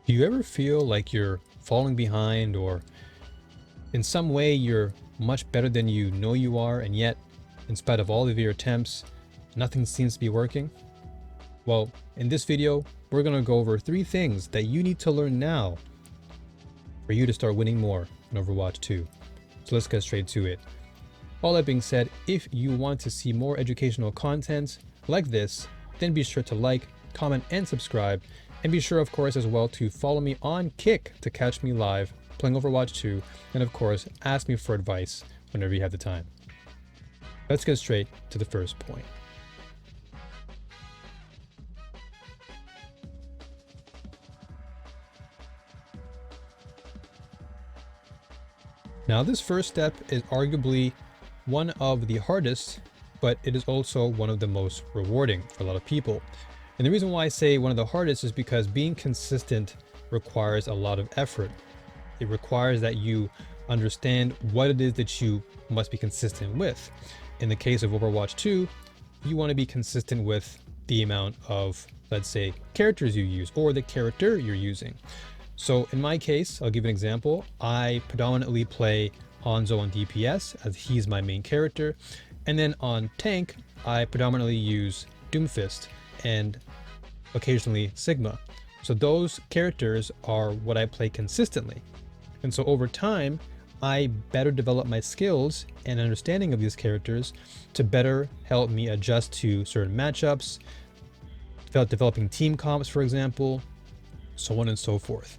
Do you ever feel like you're falling behind, or in some way you're much better than you know you are, and yet, in spite of all of your attempts, nothing seems to be working? Well, in this video, we're going to go over 3 things that you need to learn now for you to start winning more in Overwatch 2. So let's get straight to it. All that being said, if you want to see more educational content like this, then be sure to like, comment, and subscribe. And be sure, of course, as well to follow me on Kick to catch me live playing Overwatch 2. And of course, ask me for advice whenever you have the time. Let's get straight to the first point. Now, this first step is arguably one of the hardest, but it is also one of the most rewarding for a lot of people. And the reason why I say one of the hardest is because being consistent requires a lot of effort. It requires that you understand what it is that you must be consistent with. In the case of Overwatch 2, you want to be consistent with the amount of, let's say, characters you use or the character you're using. So in my case, I'll give an example. I predominantly play Hanzo on DPS as he's my main character. And then on tank, I predominantly use Doomfist and occasionally Sigma. So those characters are what I play consistently. And so over time, I better develop my skills and understanding of these characters to better help me adjust to certain matchups, developing team comps, for example, so on and so forth.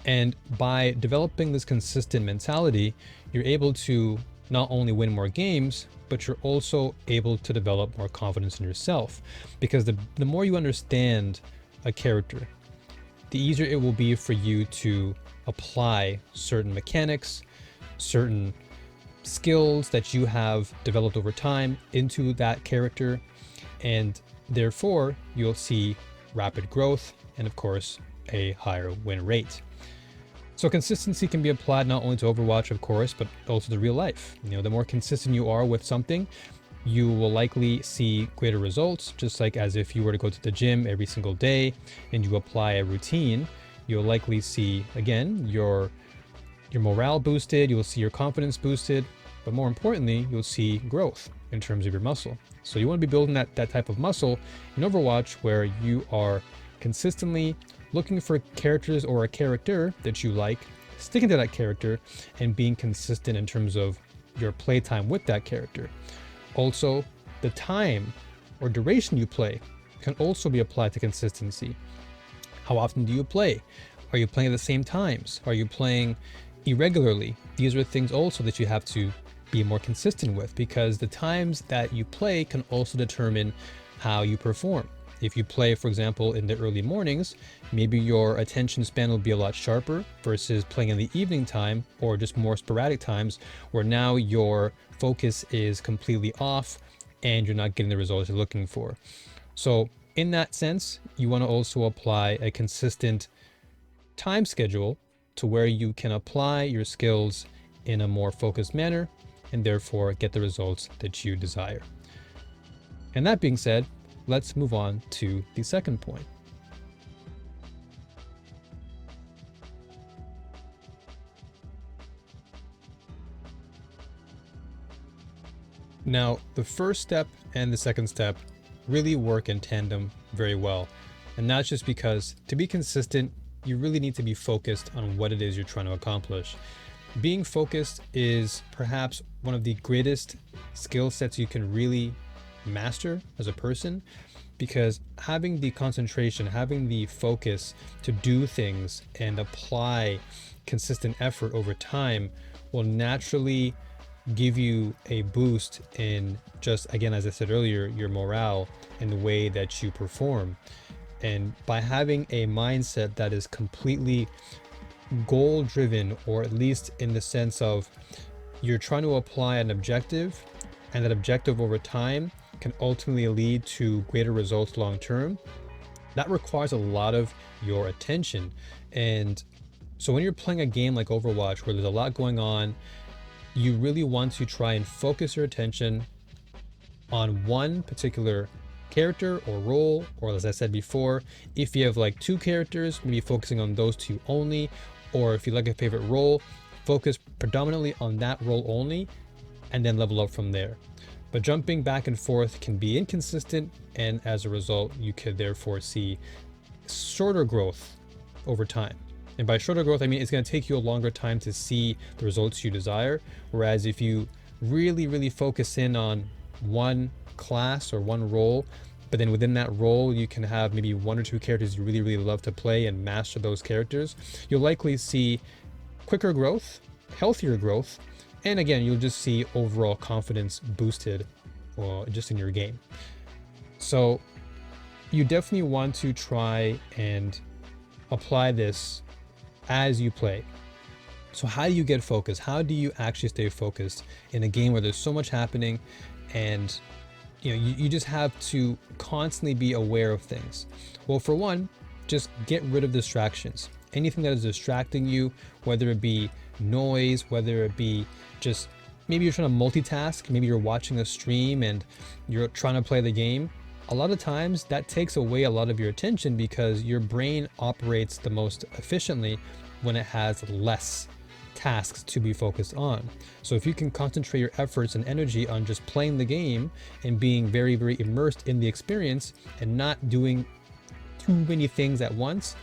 And by developing this consistent mentality, you're able to not only win more games, but you're also able to develop more confidence in yourself. Because the more you understand a character, the easier it will be for you to apply certain mechanics, certain skills that you have developed over time into that character. And therefore, you'll see rapid growth and, of course, a higher win rate. So consistency can be applied not only to Overwatch, of course, but also to real life. The more consistent you are with something, you will likely see greater results, just like as if you were to go to the gym every single day and you apply a routine, you'll likely see, again, your morale boosted, you'll see your confidence boosted, but more importantly, you'll see growth in terms of your muscle. So you want to be building that type of muscle in Overwatch, where you are consistently looking for characters or a character that you like, sticking to that character, and being consistent in terms of your playtime with that character. Also, the time or duration you play can also be applied to consistency. How often do you play? Are you playing at the same times? Are you playing irregularly? These are things also that you have to be more consistent with, because the times that you play can also determine how you perform. If you play, for example, in the early mornings, maybe your attention span will be a lot sharper versus playing in the evening time or just more sporadic times, where now your focus is completely off and you're not getting the results you're looking for. So in that sense, you want to also apply a consistent time schedule to where you can apply your skills in a more focused manner and therefore get the results that you desire. And that being said, let's move on to the second point. Now, the first step and the second step really work in tandem very well. And that's just because to be consistent, you really need to be focused on what it is you're trying to accomplish. Being focused is perhaps one of the greatest skill sets you can really master as a person, because having the concentration, having the focus to do things and apply consistent effort over time will naturally give you a boost in, just again, as I said earlier, your morale and the way that you perform. And by having a mindset that is completely goal driven, or at least in the sense of you're trying to apply an objective, and that objective over time can ultimately lead to greater results long term, that requires a lot of your attention. And so when you're playing a game like Overwatch, where there's a lot going on, you really want to try and focus your attention on one particular character or role, or as I said before, if you have like two characters, maybe focusing on those two only, or if you like a favorite role, focus predominantly on that role only and then level up from there. But jumping back and forth can be inconsistent, and as a result, you could therefore see shorter growth over time. And by shorter growth, I mean it's going to take you a longer time to see the results you desire. Whereas if you really focus in on one class or one role, but then within that role, you can have maybe one or two characters you really love to play and master those characters, you'll likely see quicker growth, healthier growth, and again, you'll just see overall confidence boosted just in your game. So you definitely want to try and apply this as you play. So how do you get focused? How do you actually stay focused in a game where there's so much happening, and you just have to constantly be aware of things? Well, for one, just get rid of distractions. Anything that is distracting you, whether it be noise, whether it be just maybe you're trying to multitask, maybe you're watching a stream and you're trying to play the game. A lot of times that takes away a lot of your attention because your brain operates the most efficiently when it has less tasks to be focused on. So if you can concentrate your efforts and energy on just playing the game and being very immersed in the experience and not doing too many things at once,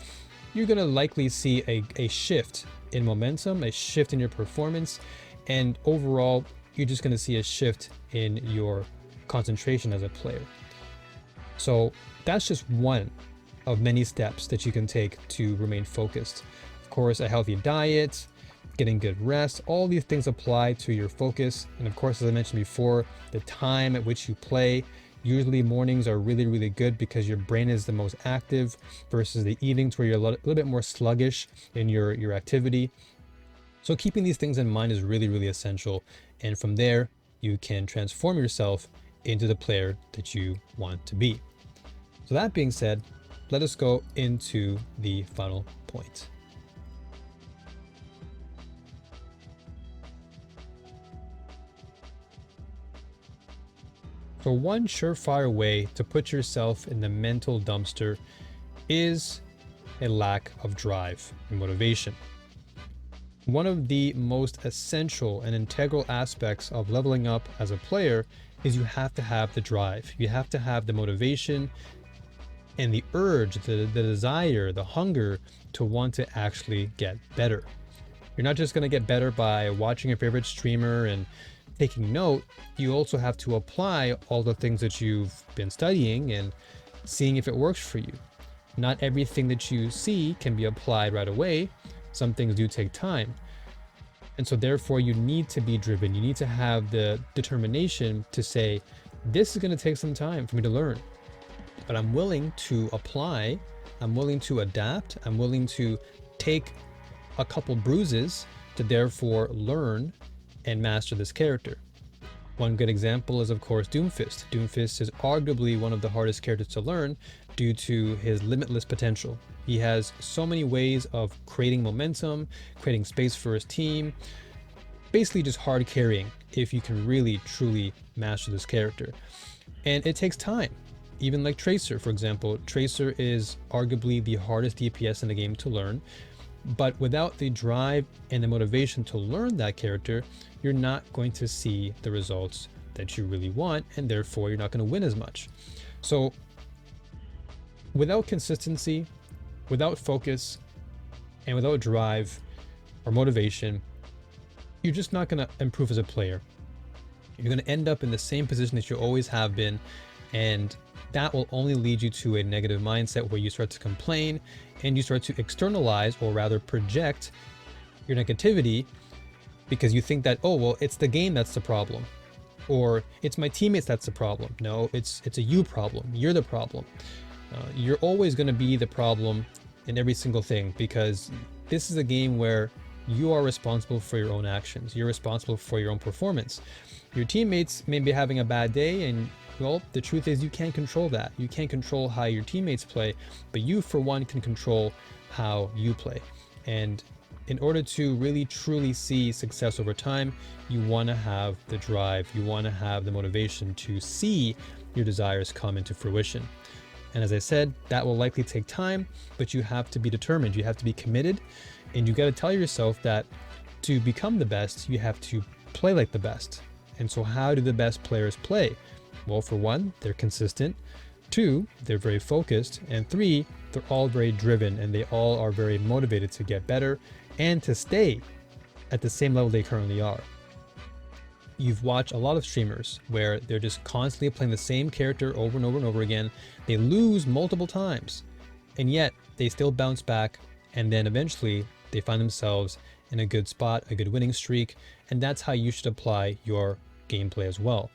you're going to likely see a shift in momentum, a shift in your performance, and overall, you're just going to see a shift in your concentration as a player. So that's just one of many steps that you can take to remain focused. Of course, a healthy diet, getting good rest, all these things apply to your focus. And of course, as I mentioned before, the time at which you play. Usually mornings are really good because your brain is the most active versus the evenings where you're a little bit more sluggish in your activity. So keeping these things in mind is really essential. And from there, you can transform yourself into the player that you want to be. So that being said, let us go into the final point. So one surefire way to put yourself in the mental dumpster is a lack of drive and motivation. One of the most essential and integral aspects of leveling up as a player is you have to have the drive. You have to have the motivation and the urge, the desire, the hunger to want to actually get better. You're not just going to get better by watching your favorite streamer and taking note. You also have to apply all the things that you've been studying and seeing if it works for you. Not everything that you see can be applied right away. Some things do take time. And so therefore you need to be driven. You need to have the determination to say, this is going to take some time for me to learn, but I'm willing to apply. I'm willing to adapt. I'm willing to take a couple bruises to therefore learn and master this character. One good example is, of course, Doomfist. Doomfist is arguably one of the hardest characters to learn due to his limitless potential. He has so many ways of creating momentum, creating space for his team, basically just hard carrying if you can really truly master this character. And it takes time. Even like Tracer, for example. Tracer is arguably the hardest DPS in the game to learn, but without the drive and the motivation to learn that character, you're not going to see the results that you really want, and therefore you're not going to win as much. So without consistency, without focus, and without drive or motivation, you're just not going to improve as a player. You're going to end up in the same position that you always have been, and that will only lead you to a negative mindset where you start to complain and you start to externalize, or rather project, your negativity because you think that, oh, well, it's the game that's the problem, or it's my teammates that's the problem. No, it's a you problem. You're the problem. You're always going to be the problem in every single thing, because this is a game where you are responsible for your own actions. You're responsible for your own performance. Your teammates may be having a bad day, and well, the truth is you can't control that. You can't control how your teammates play, but you, for one, can control how you play. And in order to really truly see success over time, you want to have the drive, you want to have the motivation to see your desires come into fruition. And as I said, that will likely take time, but you have to be determined, you have to be committed, and you got to tell yourself that to become the best, you have to play like the best. And so how do the best players play? Well, for one, they're consistent. 2, they're very focused. And 3, they're all very driven, and they all are very motivated to get better and to stay at the same level they currently are. You've watched a lot of streamers where they're just constantly playing the same character over and over and over again. They lose multiple times, and yet they still bounce back, and then eventually they find themselves in a good spot, a good winning streak, and that's how you should apply your gameplay as well.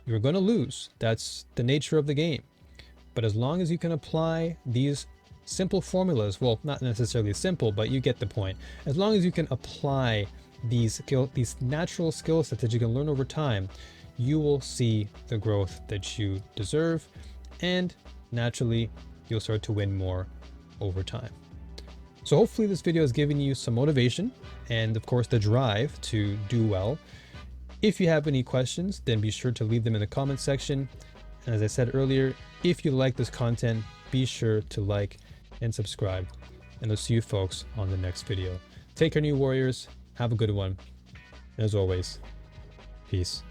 You're going to lose. That's the nature of the game. But as long as you can apply these simple formulas, well, not necessarily simple, but you get the point. As long as you can apply these natural skill sets that you can learn over time, you will see the growth that you deserve, and naturally you'll start to win more over time. So hopefully this video has given you some motivation and of course the drive to do well. If you have any questions, then be sure to leave them in the comment section. And as I said earlier, if you like this content, be sure to like and subscribe, and I'll see you folks on the next video. Take care, new warriors. Have a good one. And as always, peace.